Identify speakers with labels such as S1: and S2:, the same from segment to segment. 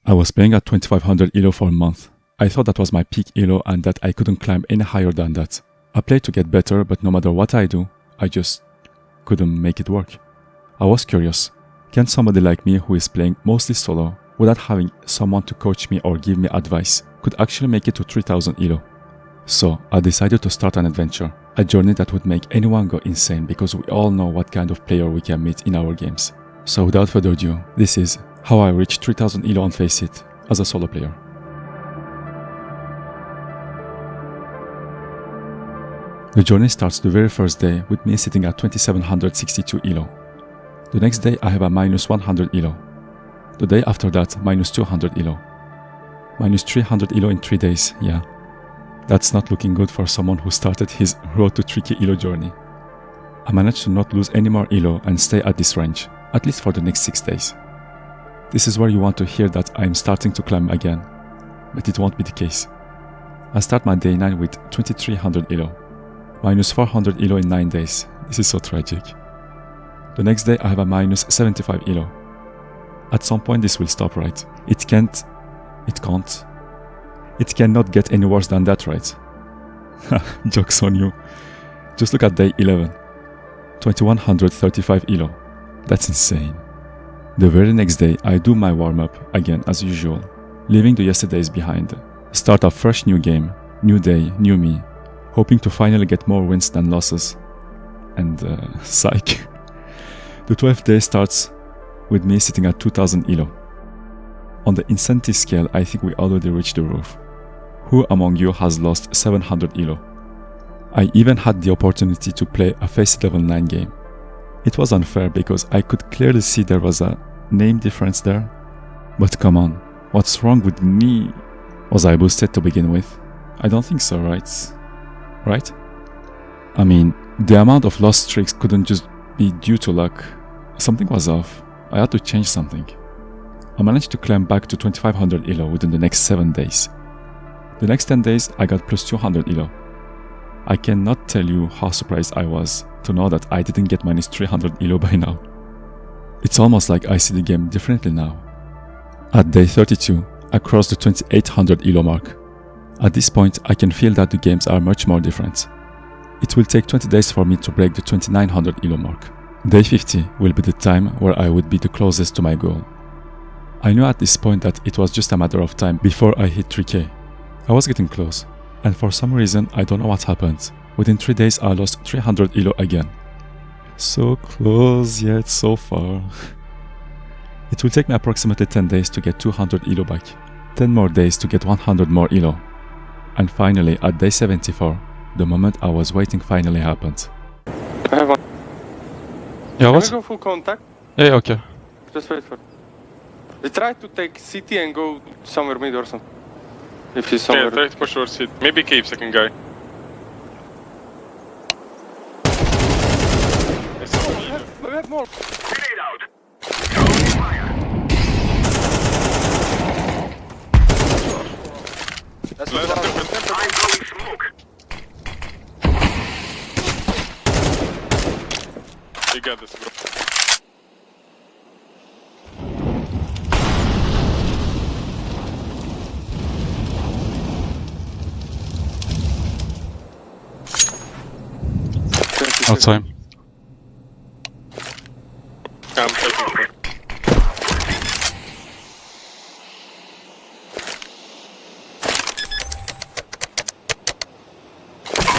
S1: I was playing at 2500 ELO for a month. I thought that was my peak ELO and that I couldn't climb any higher than that. I played to get better, but no matter what I do, I just couldn't make it work. I was curious, can somebody like me who is playing mostly solo, without having someone to coach me or give me advice, could actually make it to 3000 ELO? So I decided to start an adventure, a journey that would make anyone go insane because we all know what kind of player we can meet in our games. So without further ado, this is how I reached 3000 ELO on Faceit as a solo player. The journey starts the very first day with me sitting at 2762 ELO. The next day I have a minus 100 ELO. The day after that, minus 200 ELO. Minus 300 ELO in 3 days, yeah. That's not looking good for someone who started his road to 3k ELO journey. I managed to not lose any more ELO and stay at this range, at least for the next 6 days. This is where you want to hear that I am starting to climb again, but it won't be the case. I start my day 9 with 2300 ELO, minus 400 ELO in 9 days. This is so tragic. The next day I have a minus 75 ELO. At some point this will stop, right? It cannot get any worse than that, right? Joke's on you. Just look at day 11. 2135 ELO. That's insane. The very next day I do my warm-up again as usual, leaving the yesterdays behind. Start a fresh new game, new day, new me, hoping to finally get more wins than losses. And psych. The 12th day starts with me sitting at 2000 ELO. On the insanity scale, I think we already reached the roof. Who among you has lost 700 ELO? I even had the opportunity to play a Faceit level 9 game. It was unfair because I could clearly see there was a name difference there. But come on, what's wrong with me? Was I boosted to begin with? I don't think so, right? Right? I mean, the amount of lost streaks couldn't just be due to luck. Something was off. I had to change something. I managed to climb back to 2500 ELO within the next 7 days. The next 10 days I got plus 200 ELO. I cannot tell you how surprised I was to know that I didn't get minus 300 ELO by now. It's almost like I see the game differently now. At day 32, I crossed the 2800 ELO mark. At this point I can feel that the games are much more different. It will take 20 days for me to break the 2900 ELO mark. Day 50 will be the time where I would be the closest to my goal. I knew at this point that it was just a matter of time before I hit 3k. I was getting close, and for some reason I don't know what happened. Within 3 days I lost 300 ELO again. So close yet so far. It will take me approximately 10 days to get 200 ELO back, 10 more days to get 100 more ELO. And finally at day 74, the moment I was waiting finally happened.
S2: I have one.
S3: Yeah, what?
S2: Can we go full contact?
S3: Yeah, okay.
S2: Just wait for it. We try to take city and go somewhere mid or something. If he's somewhere.
S3: Yeah, try to push towards it. Maybe cave second guy.
S2: We have more.
S4: Grenade out. Throwing fire.
S2: That's
S3: Let's
S2: what
S3: do it.
S4: I'm throwing smoke.
S3: You got this, bro. Outside. I'm taking it.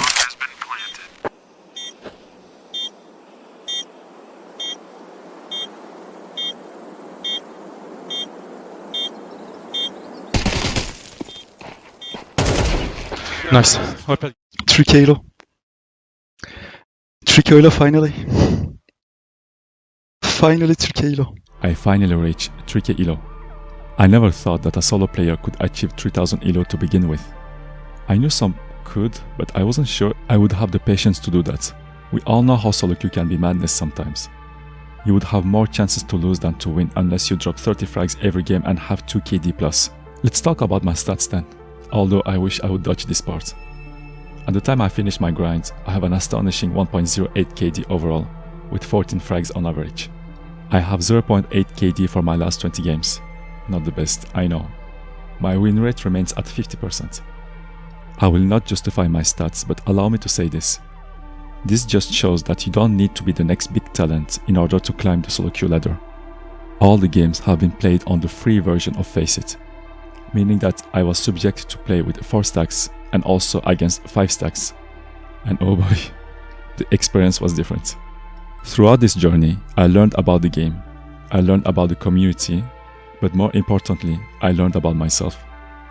S4: Has been planted.
S5: Nice. 3k ELO. 3k ELO finally. Finally 3k ELO.
S1: I finally reached 3k ELO. I never thought that a solo player could achieve 3000 ELO to begin with. I knew some could, but I wasn't sure I would have the patience to do that. We all know how solo queue can be madness sometimes. You would have more chances to lose than to win unless you drop 30 frags every game and have 2 KD plus. Let's talk about my stats then, although I wish I would dodge this part. At the time I finished my grind, I have an astonishing 1.08 KD overall, with 14 frags on average. I have 0.8 KD for my last 20 games. not the best, I know. My win rate remains at 50%. I will not justify my stats, but allow me to say this. This just shows that you don't need to be the next big talent in order to climb the solo queue ladder. All the games have been played on the free version of Faceit, meaning that I was subject to play with 4 stacks and also against 5 stacks. And oh boy, the experience was different. Throughout this journey, I learned about the game, I learned about the community, but more importantly, I learned about myself.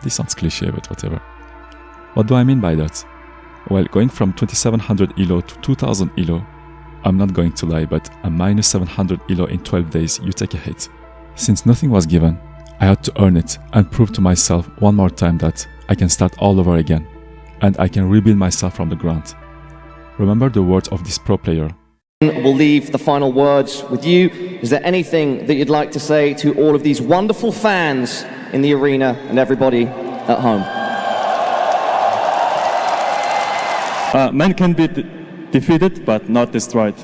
S1: This sounds cliché, but whatever. What do I mean by that? Well, going from 2700 ELO to 2000 ELO, I'm not going to lie, but a minus 700 ELO in 12 days, you take a hit. Since nothing was given, I had to earn it and prove to myself one more time that I can start all over again, and I can rebuild myself from the ground. Remember the words of this pro player.
S6: We'll leave the final words with you. Is there anything that you'd like to say to all of these wonderful fans in the arena and everybody at home?
S7: Man can be defeated, but not destroyed.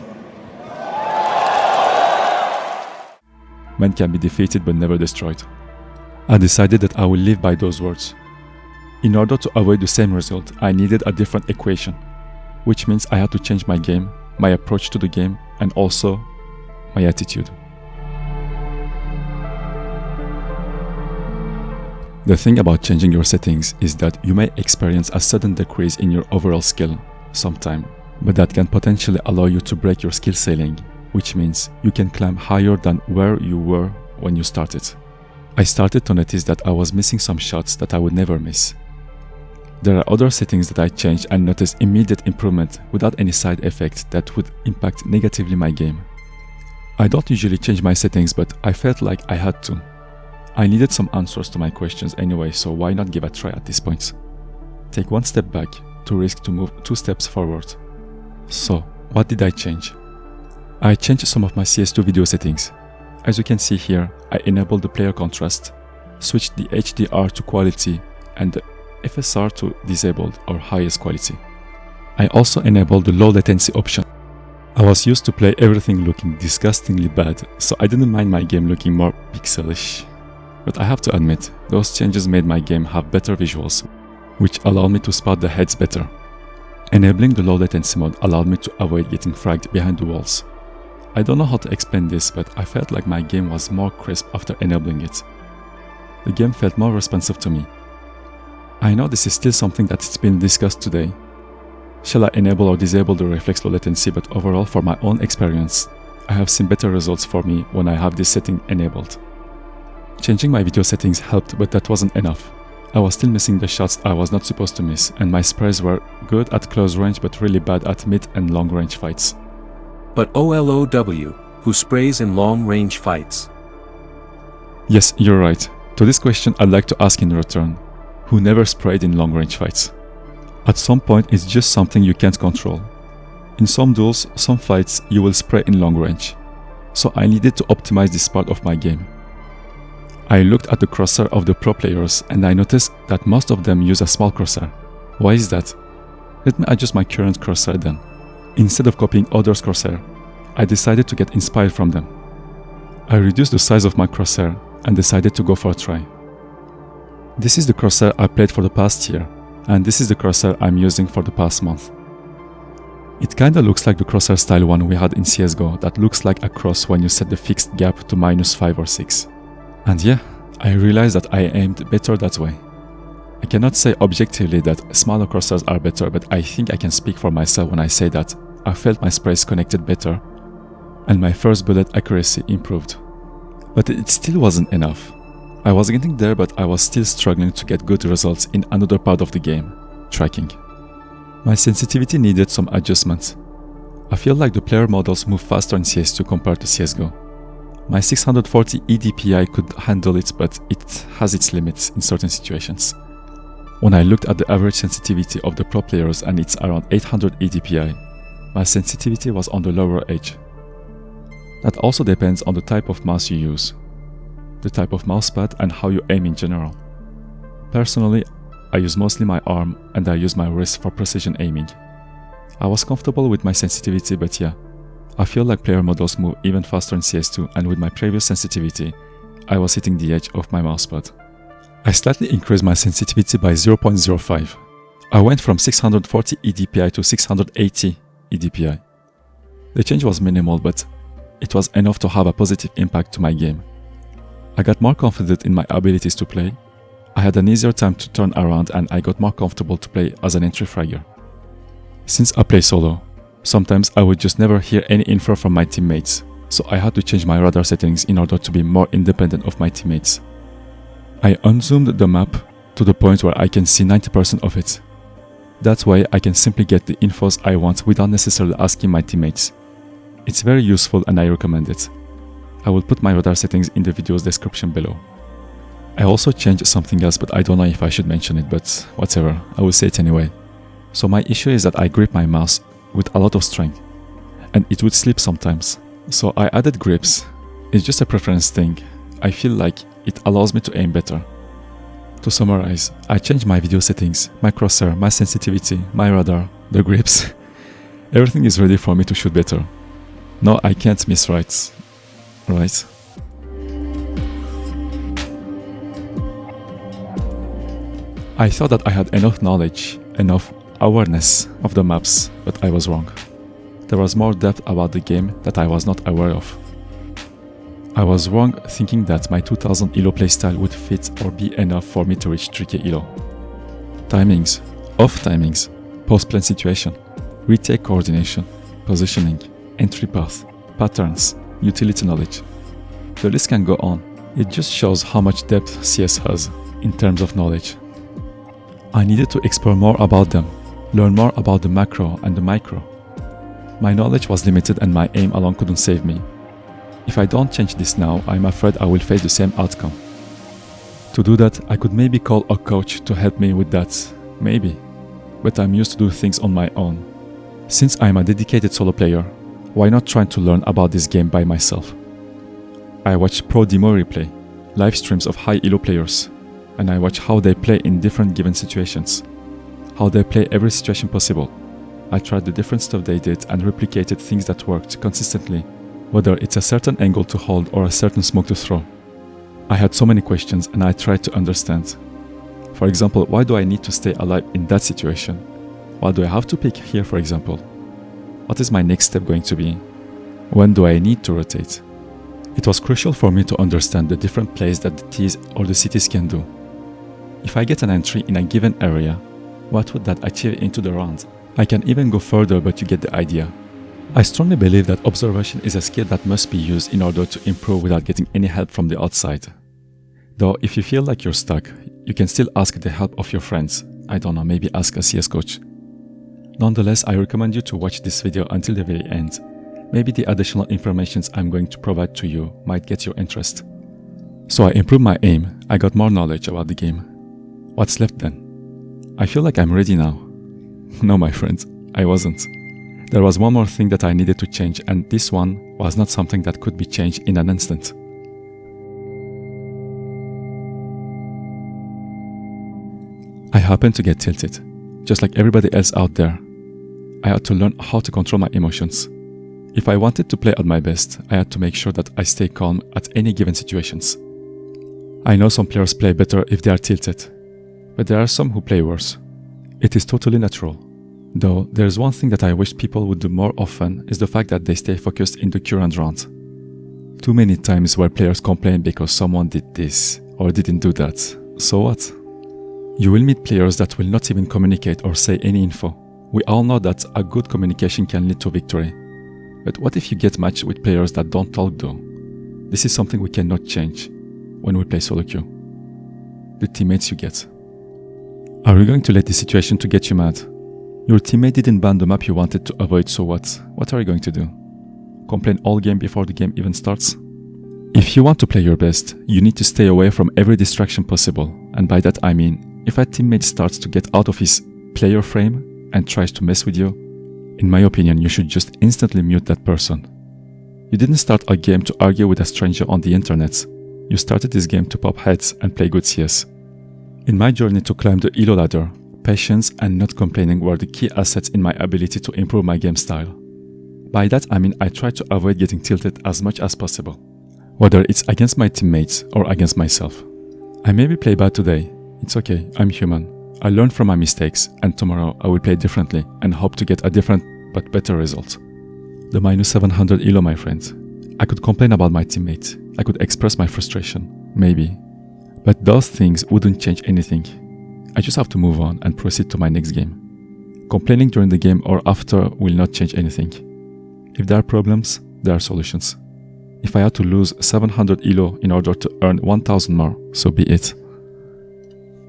S1: Man can be defeated but never destroyed. I decided that I will live by those words. In order to avoid the same result, I needed a different equation, which means I had to change my game, my approach to the game, and also my attitude. The thing about changing your settings is that you may experience a sudden decrease in your overall skill sometime, but that can potentially allow you to break your skill ceiling, which means you can climb higher than where you were when you started. I started to notice that I was missing some shots that I would never miss. There are other settings that I changed and noticed immediate improvement without any side effect that would impact negatively my game. I don't usually change my settings, but I felt like I had to. I needed some answers to my questions anyway, so why not give a try at this point? Take one step back to risk to move 2 steps forward. So, what did I change? I changed some of my CS2 video settings. As you can see here, I enabled the player contrast, switched the HDR to quality, and the FSR to disabled or highest quality. I also enabled the low latency option. I was used to play everything looking disgustingly bad, so I didn't mind my game looking more pixelish. But I have to admit, those changes made my game have better visuals, which allowed me to spot the heads better. Enabling the low latency mode allowed me to avoid getting fragged behind the walls. I don't know how to explain this, but I felt like my game was more crisp after enabling it. The game felt more responsive to me. I know this is still something that's been discussed today. Shall I enable or disable the reflex low latency, but overall for my own experience, I have seen better results for me when I have this setting enabled. Changing my video settings helped, but that wasn't enough. I was still missing the shots I was not supposed to miss, and my sprays were good at close range but really bad at mid and long range fights.
S8: But OLOW, who sprays in long range fights?
S1: Yes, you're right. To this question I'd like to ask in return, who never sprayed in long range fights? At some point it's just something you can't control. In some duels, some fights, you will spray in long range. So I needed to optimize this part of my game. I looked at the crosshair of the pro players and I noticed that most of them use a small crosshair. Why is that? Let me adjust my current crosshair then. Instead of copying others' crosshair, I decided to get inspired from them. I reduced the size of my crosshair and decided to go for a try. This is the crosshair I played for the past year, and this is the crosshair I'm using for the past month. It kinda looks like the crosshair style one we had in CSGO that looks like a cross when you set the fixed gap to -5 or 6. And yeah, I realized that I aimed better that way. I cannot say objectively that smaller crosshairs are better, but I think I can speak for myself when I say that I felt my sprays connected better and my first bullet accuracy improved. But it still wasn't enough. I was getting there, but I was still struggling to get good results in another part of the game, tracking. My sensitivity needed some adjustments. I feel like the player models move faster in CS2 compared to CSGO. My 640 EDPI could handle it, but it has its limits in certain situations. When I looked at the average sensitivity of the pro players and it's around 800 EDPI, my sensitivity was on the lower edge. That also depends on the type of mouse you use, the type of mousepad and how you aim in general. Personally, I use mostly my arm and I use my wrist for precision aiming. I was comfortable with my sensitivity, but yeah, I feel like player models move even faster in CS2, and with my previous sensitivity, I was hitting the edge of my mousepad. I slightly increased my sensitivity by 0.05. I went from 640 EDPI to 680 EDPI. The change was minimal, but it was enough to have a positive impact to my game. I got more confident in my abilities to play. I had an easier time to turn around and I got more comfortable to play as an entry fragger. Since I play solo, sometimes I would just never hear any info from my teammates, so I had to change my radar settings in order to be more independent of my teammates. I unzoomed the map to the point where I can see 90% of it. That way I can simply get the infos I want without necessarily asking my teammates. It's very useful and I recommend it. I will put my radar settings in the video's description below. I also changed something else, but I don't know if I should mention it, but whatever, I will say it anyway. So my issue is that I grip my mouse with a lot of strength, and it would slip sometimes. So I added grips. It's just a preference thing. I feel like it allows me to aim better. To summarize, I changed my video settings, my crosshair, my sensitivity, my radar, the grips. Everything is ready for me to shoot better. Now I can't miss right? I thought that I had enough knowledge, enough awareness of the maps, but I was wrong. There was more depth about the game that I was not aware of. I was wrong thinking that my 2000 ELO playstyle would fit or be enough for me to reach 3k ELO. Timings, off timings, post-plan situation, retake coordination, positioning, entry path, patterns, utility knowledge. The list can go on. It just shows how much depth CS has in terms of knowledge. I needed to explore more about them, learn more about the macro and the micro. My knowledge was limited and my aim alone couldn't save me. If I don't change this now, I'm afraid I will face the same outcome. To do that, I could maybe call a coach to help me with that, maybe. But I'm used to do things on my own. Since I'm a dedicated solo player, why not try to learn about this game by myself? I watch pro demo replay, live streams of high ELO players, and I watch how they play in different given situations, how they play every situation possible. I tried the different stuff they did and replicated things that worked consistently, whether it's a certain angle to hold or a certain smoke to throw. I had so many questions and I tried to understand. For example, why do I need to stay alive in that situation? What do I have to pick here, for example? What is my next step going to be? When do I need to rotate? It was crucial for me to understand the different plays that the Ts or the CTs can do. If I get an entry in a given area, what would that achieve into the round? I can even go further, but you get the idea. I strongly believe that observation is a skill that must be used in order to improve without getting any help from the outside. Though if you feel like you're stuck, you can still ask the help of your friends. I don't know, maybe ask a CS coach. Nonetheless, I recommend you to watch this video until the very end. Maybe the additional information I'm going to provide to you might get your interest. So I improved my aim, I got more knowledge about the game. What's left then? I feel like I'm ready now. No, my friends, I wasn't. There was one more thing that I needed to change, and this one was not something that could be changed in an instant. I happened to get tilted, just like everybody else out there. I had to learn how to control my emotions. If I wanted to play at my best, I had to make sure that I stay calm at any given situations. I know some players play better if they are tilted, but there are some who play worse. It is totally natural. Though there's one thing that I wish people would do more often is the fact that they stay focused in the current round. Too many times where players complain because someone did this or didn't do that. So what? You will meet players that will not even communicate or say any info. We all know that a good communication can lead to victory. But what if you get matched with players that don't talk though? This is something we cannot change when we play solo queue. The teammates you get. Are you going to let this situation to get you mad? Your teammate didn't ban the map you wanted to avoid, so what? What are you going to do? Complain all game before the game even starts? If you want to play your best, you need to stay away from every distraction possible, and by that I mean, if a teammate starts to get out of his player frame and tries to mess with you, in my opinion, you should just instantly mute that person. You didn't start a game to argue with a stranger on the internet. You started this game to pop heads and play good CS. In my journey to climb the ELO ladder, patience and not complaining were the key assets in my ability to improve my game style. By that I mean I tried to avoid getting tilted as much as possible. whether it's against my teammates or against myself. I maybe play bad today. It's okay, I'm human. I learn from my mistakes, and tomorrow I will play differently and hope to get a different but better result. The -700 ELO, my friends. I could complain about my teammates. I could express my frustration, maybe. But those things wouldn't change anything. I just have to move on and proceed to my next game. Complaining during the game or after will not change anything. If there are problems, there are solutions. If I had to lose 700 ELO in order to earn 1000 more, so be it.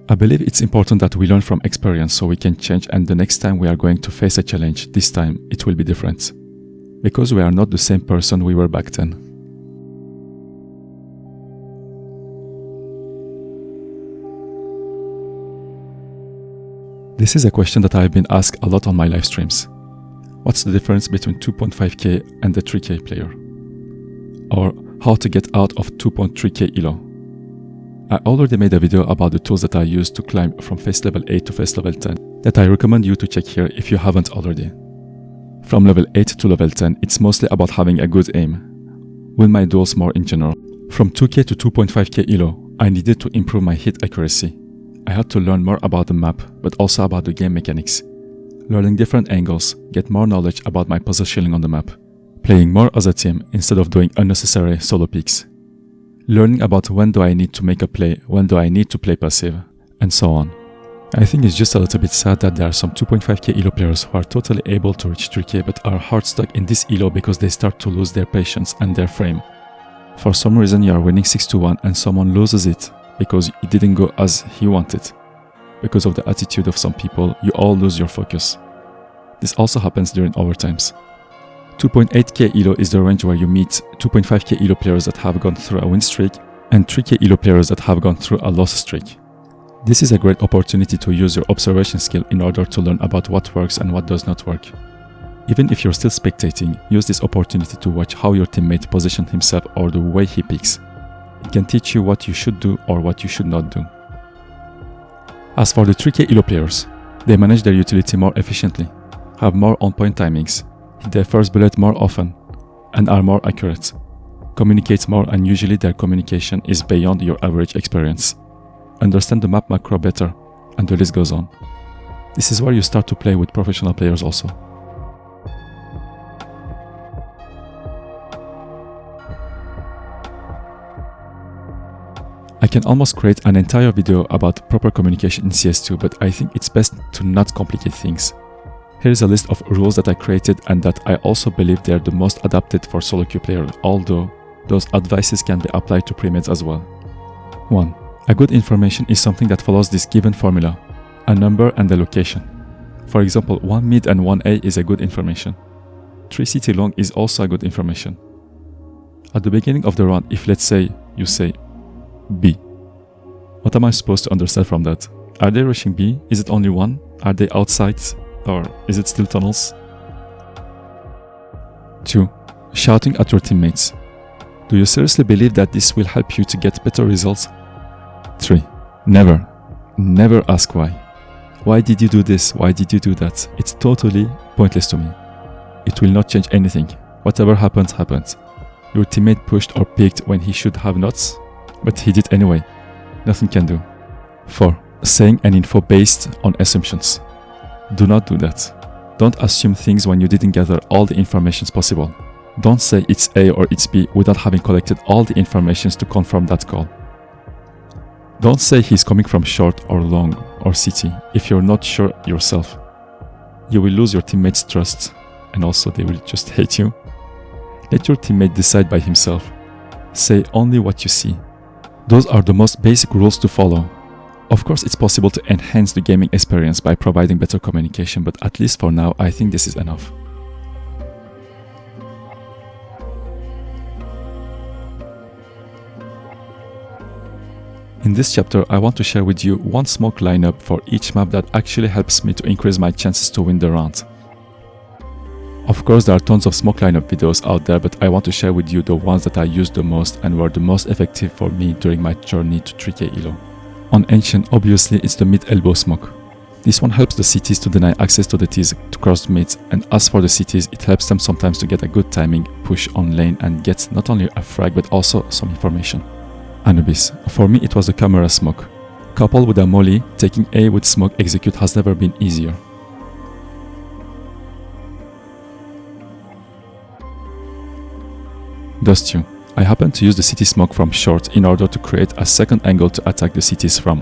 S1: I believe it's important that we learn from experience so we can change, and the next time we are going to face a challenge, this time it will be different. Because we are not the same person we were back then. This is a question that I have been asked a lot on my live streams. What's the difference between 2.5k and the 3k player? Or how to get out of 2.3k ELO? I already made a video about the tools that I use to climb from face level 8 to face level 10 that I recommend you to check here if you haven't already. From level 8 to level 10, it's mostly about having a good aim. Win my duels more in general. From 2k to 2.5k ELO, I needed to improve my hit accuracy. I had to learn more about the map, but also about the game mechanics. Learning different angles, get more knowledge about my positioning on the map. Playing more as a team instead of doing unnecessary solo picks. Learning about when do I need to make a play, when do I need to play passive, and so on. I think it's just a little bit sad that there are some 2.5k ELO players who are totally able to reach 3k but are hard stuck in this ELO because they start to lose their patience and their frame. For some reason you are winning 6-1 and someone loses it because it didn't go as he wanted. Because of the attitude of some people, you all lose your focus. This also happens during overtimes. 2.8k ELO is the range where you meet 2.5k ELO players that have gone through a win streak and 3k ELO players that have gone through a loss streak. This is a great opportunity to use your observation skill in order to learn about what works and what does not work. Even if you're still spectating, use this opportunity to watch how your teammate positions himself or the way he picks. It can teach you what you should do or what you should not do. As for the 3k ELO players, they manage their utility more efficiently, have more on-point timings, hit their first bullet more often, and are more accurate, communicate more, and usually their communication is beyond your average experience. Understand the map macro better, and the list goes on. This is where you start to play with professional players also. I can almost create an entire video about proper communication in CS2, but I think it's best to not complicate things. Here is a list of rules that I created and that I also believe they are the most adapted for solo queue players, although those advices can be applied to pre-meds as well. 1. A good information is something that follows this given formula, a number and a location. For example, 1 mid and 1 A is a good information. 3 CT long is also a good information. At the beginning of the round, if let's say you say B, what am I supposed to understand from that? Are they rushing B? Is it only one? Are they outside? Or is it still tunnels? 2. Shouting at your teammates. Do you seriously believe that this will help you to get better results? 3. Never ask why. Why did you do this? Why did you do that? It's totally pointless to me. It will not change anything. Whatever happens, happens. Your teammate pushed or picked when he should have not, but he did anyway. Nothing can do. 4. Saying an info based on assumptions. Do not do that. Don't assume things when you didn't gather all the information possible. Don't say it's A or it's B without having collected all the information to confirm that call. Don't say he's coming from short or long or CT if you're not sure yourself. You will lose your teammate's trust and also they will just hate you. Let your teammate decide by himself. Say only what you see. Those are the most basic rules to follow. Of course, it's possible to enhance the gaming experience by providing better communication, but at least for now, I think this is enough. In this chapter, I want to share with you one smoke lineup for each map that actually helps me to increase my chances to win the round. Of course, there are tons of smoke lineup videos out there, but I want to share with you the ones that I used the most and were the most effective for me during my journey to 3k ELO. On Ancient, obviously it's the mid-elbow smoke. This one helps the CTs to deny access to the Ts to cross mids, and as for the CTs, it helps them sometimes to get a good timing push on lane and get not only a frag but also some information. Anubis. For me it was the camera smoke. Coupled with a molly, taking A with smoke execute has never been easier. Dust you. I happened to use the city smoke from short in order to create a second angle to attack the cities from.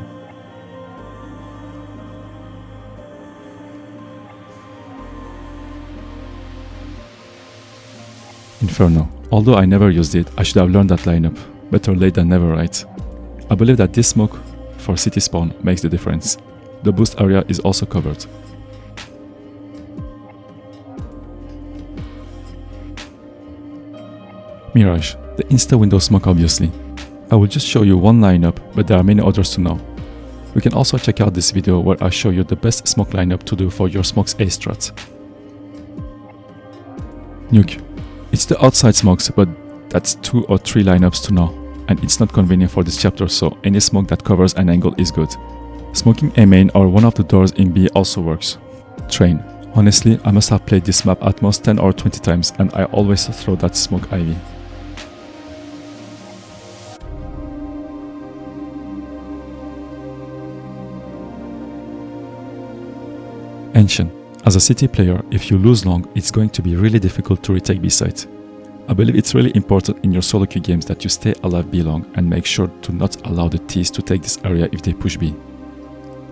S1: Inferno. Although I never used it, I should have learned that lineup. Better late than never, right? I believe that this smoke for city spawn makes the difference. The boost area is also covered. Mirage. The insta window smoke obviously. I will just show you one lineup, but there are many others to know. You can also check out this video where I show you the best smoke lineup to do for your smokes A strat. Nuke. It's the outside smokes, but that's 2 or 3 lineups to know, and it's not convenient for this chapter, so any smoke that covers an angle is good. Smoking A main or one of the doors in B also works. Train. Honestly, I must have played this map at most 10 or 20 times, and I always throw that smoke Ivy. Ancient. As a city player, if you lose long, it's going to be really difficult to retake B-site. I believe it's really important in your solo queue games that you stay alive B long and make sure to not allow the Ts to take this area if they push B.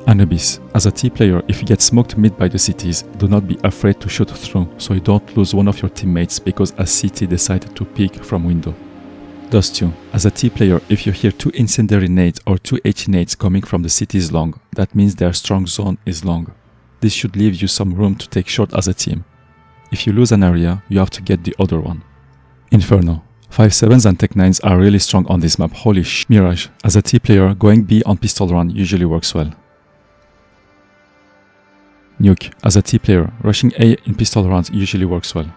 S1: Anubis. As a T player, if you get smoked mid by the CTs, do not be afraid to shoot through so you don't lose one of your teammates because a CT decided to peek from window. Dust you. As a T player, if you hear 2 incendiary nades or 2 H nades coming from the CTs long, that means their strong zone is long. This should leave you some room to take short as a team. If you lose an area, you have to get the other one. Inferno. 5-7s and Tech 9s are really strong on this map, holy sh. Mirage. As a T player, going B on pistol run usually works well. Nuke. As a T player, rushing A in pistol runs usually works well.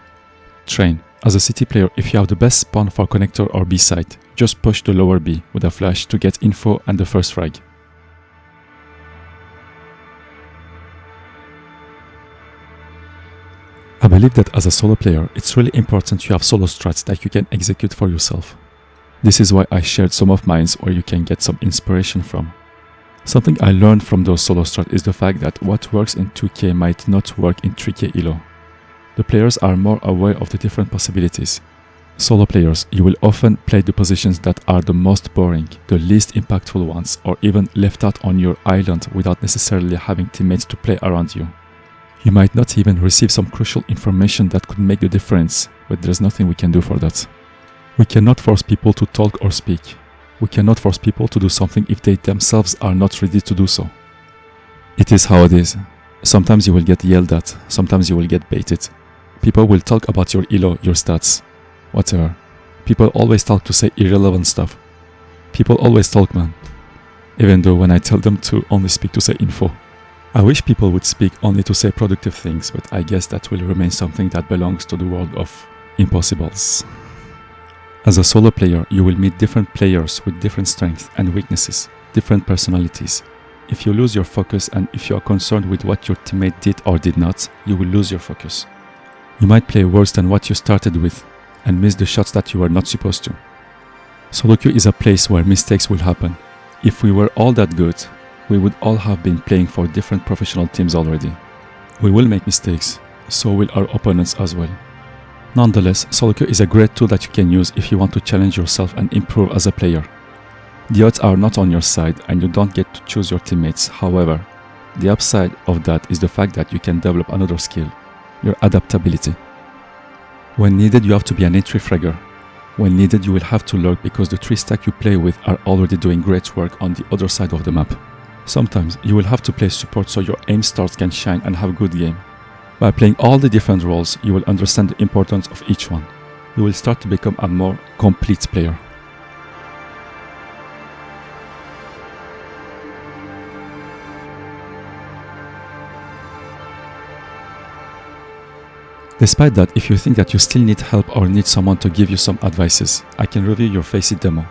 S1: Train. As a CT player, if you have the best spawn for connector or B site, just push the lower B with a flash to get info and the first frag. I believe that as a solo player, it's really important you have solo strats that you can execute for yourself. This is why I shared some of mine where you can get some inspiration from. Something I learned from those solo strats is the fact that what works in 2K might not work in 3K ELO. The players are more aware of the different possibilities. Solo players, you will often play the positions that are the most boring, the least impactful ones, or even left out on your island without necessarily having teammates to play around you. You might not even receive some crucial information that could make the difference, but there's nothing we can do for that. We cannot force people to talk or speak. We cannot force people to do something if they themselves are not ready to do so. It is how it is. Sometimes you will get yelled at, sometimes you will get baited. People will talk about your ELO, your stats, whatever. People always talk to say irrelevant stuff. People always talk, man. Even though when I tell them to only speak to say info. I wish people would speak only to say productive things, but I guess that will remain something that belongs to the world of impossibles. As a solo player, you will meet different players with different strengths and weaknesses, different personalities. If you lose your focus and if you are concerned with what your teammate did or did not, you will lose your focus. You might play worse than what you started with and miss the shots that you were not supposed to. Solo queue is a place where mistakes will happen. If we were all that good, we would all have been playing for different professional teams already. We will make mistakes, so will our opponents as well. Nonetheless, solo queue is a great tool that you can use if you want to challenge yourself and improve as a player. The odds are not on your side and you don't get to choose your teammates. However, the upside of that is the fact that you can develop another skill, your adaptability. When needed, you have to be an entry fragger. When needed, you will have to lurk because the 3 stack you play with are already doing great work on the other side of the map. Sometimes you will have to play support so your aim stars can shine and have a good game. By playing all the different roles, you will understand the importance of each one. You will start to become a more complete player. Despite that, if you think that you still need help or need someone to give you some advices, I can review your Faceit demo.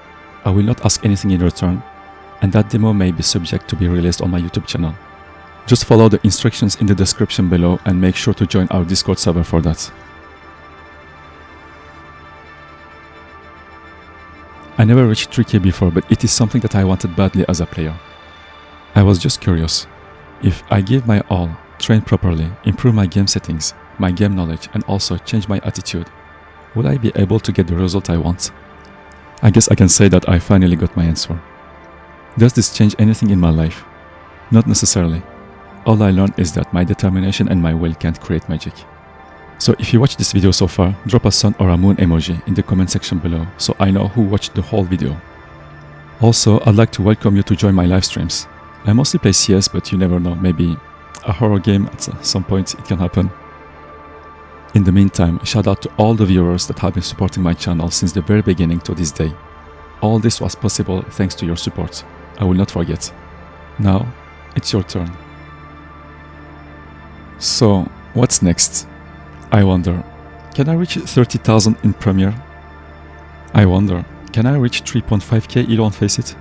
S1: I will not ask anything in return, and that demo may be subject to be released on my YouTube channel. Just follow the instructions in the description below and make sure to join our Discord server for that. I never reached 3K before, but it is something that I wanted badly as a player. I was just curious. If I give my all, train properly, improve my game settings, my game knowledge, and also change my attitude, would I be able to get the result I want? I guess I can say that I finally got my answer. Does this change anything in my life? Not necessarily. All I learned is that my determination and my will can't create magic. So if you watched this video so far, drop a sun or a moon emoji in the comment section below so I know who watched the whole video. Also, I'd like to welcome you to join my live streams. I mostly play CS, but you never know, maybe a horror game at some point it can happen. In the meantime, shout out to all the viewers that have been supporting my channel since the very beginning to this day. All this was possible thanks to your support. I will not forget. Now, it's your turn. So, what's next? I wonder, can I reach 30,000 in Premiere? I wonder, can I reach 3.5k ELO on Faceit?